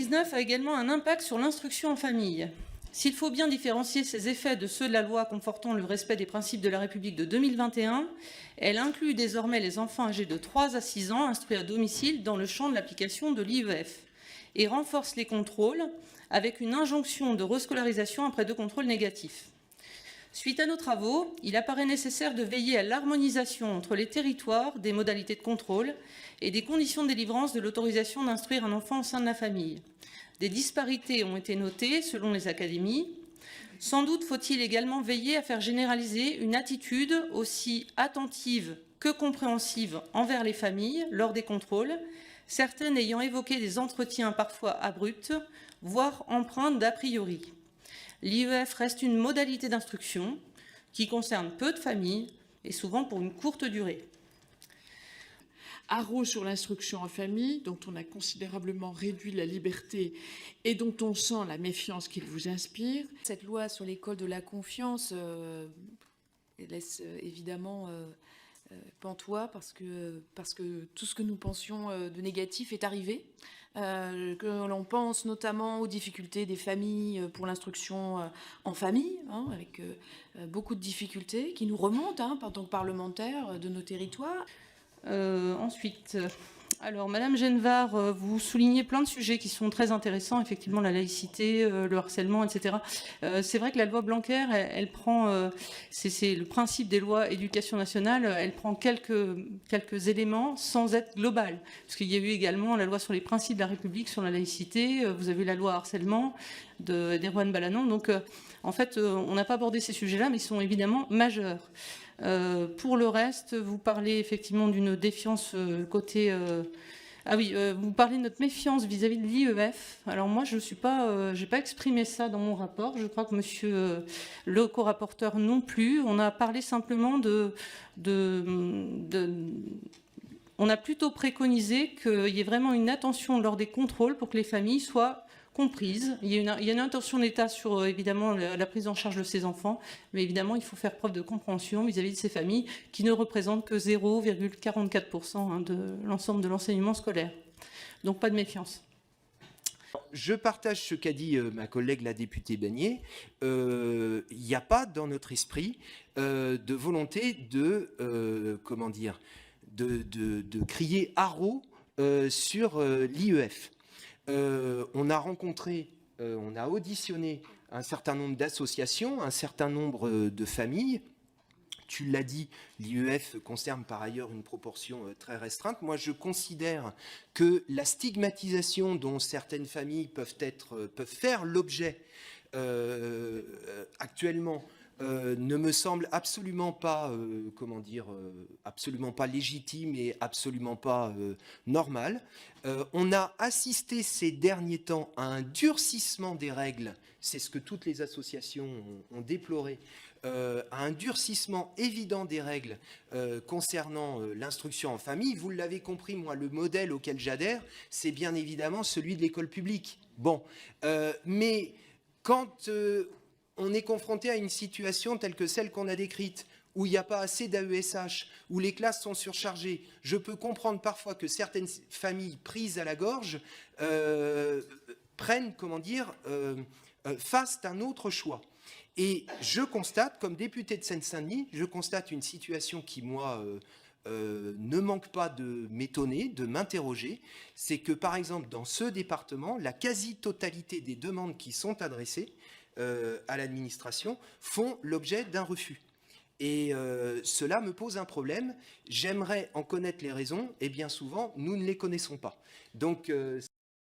Covid-19 a également un impact sur l'instruction en famille. S'il faut bien différencier ces effets de ceux de la loi confortant le respect des principes de la République de 2021, elle inclut désormais les enfants âgés de 3 à 6 ans instruits à domicile dans le champ de l'application de l'IEF et renforce les contrôles avec une injonction de rescolarisation après 2 contrôles négatifs. Suite à nos travaux, il apparaît nécessaire de veiller à l'harmonisation entre les territoires des modalités de contrôle et des conditions de délivrance de l'autorisation d'instruire un enfant au sein de la famille. Des disparités ont été notées selon les académies. Sans doute faut-il également veiller à faire généraliser une attitude aussi attentive que compréhensive envers les familles lors des contrôles, certaines ayant évoqué des entretiens parfois abrupts, voire empreints d'a priori. L'IEF reste une modalité d'instruction qui concerne peu de familles et souvent pour une courte durée. Haro sur l'instruction en famille, dont on a considérablement réduit la liberté et dont on sent la méfiance qu'il vous inspire. Cette loi sur l'école de la confiance laisse évidemment pantois parce que tout ce que nous pensions de négatif est arrivé. Que l'on pense notamment aux difficultés des familles pour l'instruction en famille, avec beaucoup de difficultés qui nous remontent en tant que parlementaires de nos territoires. Ensuite, alors Madame Genevard, vous soulignez plein de sujets qui sont très intéressants, effectivement la laïcité, le harcèlement, etc. C'est vrai que la loi Blanquer, elle prend, c'est le principe des lois éducation nationale, elle prend quelques éléments sans être globale. Parce qu'il y a eu également la loi sur les principes de la République, sur la laïcité, vous avez la loi harcèlement d'Erwan Balanon. Donc en fait, on n'a pas abordé ces sujets-là, mais ils sont évidemment majeurs. Pour le reste, vous parlez effectivement d'une défiance côté... vous parlez de notre méfiance vis-à-vis de l'IEF. Alors moi, je n'ai pas exprimé ça dans mon rapport. Je crois que monsieur le co-rapporteur non plus. On a parlé simplement on a plutôt préconisé qu'il y ait vraiment une attention lors des contrôles pour que les familles soient comprises. Il y a une intention d'État sur évidemment la prise en charge de ces enfants, mais évidemment il faut faire preuve de compréhension vis-à-vis de ces familles qui ne représentent que 0,44% de l'ensemble de l'enseignement scolaire. Donc pas de méfiance. Je partage ce qu'a dit ma collègue la députée Bagné. Il n'y a pas dans notre esprit de volonté de crier haro sur l'IEF. On a rencontré, on a auditionné un certain nombre d'associations, un certain nombre de familles. Tu l'as dit, l'IEF concerne par ailleurs une proportion très restreinte. Moi, je considère que la stigmatisation dont certaines familles peuvent faire l'objet actuellement ne me semble absolument pas, absolument pas légitime et absolument pas normal. On a assisté ces derniers temps à un durcissement des règles, c'est ce que toutes les associations ont déploré, à un durcissement évident des règles concernant l'instruction en famille. Vous l'avez compris, moi, le modèle auquel j'adhère, c'est bien évidemment celui de l'école publique. Bon, mais quand on est confronté à une situation telle que celle qu'on a décrite, où il n'y a pas assez d'AESH, où les classes sont surchargées, je peux comprendre parfois que certaines familles prises à la gorge fassent un autre choix. Et je constate, comme député de Seine-Saint-Denis, je constate une situation qui, moi, ne manque pas de m'étonner, de m'interroger. C'est que, par exemple, dans ce département, la quasi-totalité des demandes qui sont adressées à l'administration font l'objet d'un refus. Et cela me pose un problème. J'aimerais en connaître les raisons, et bien souvent, nous ne les connaissons pas. Donc,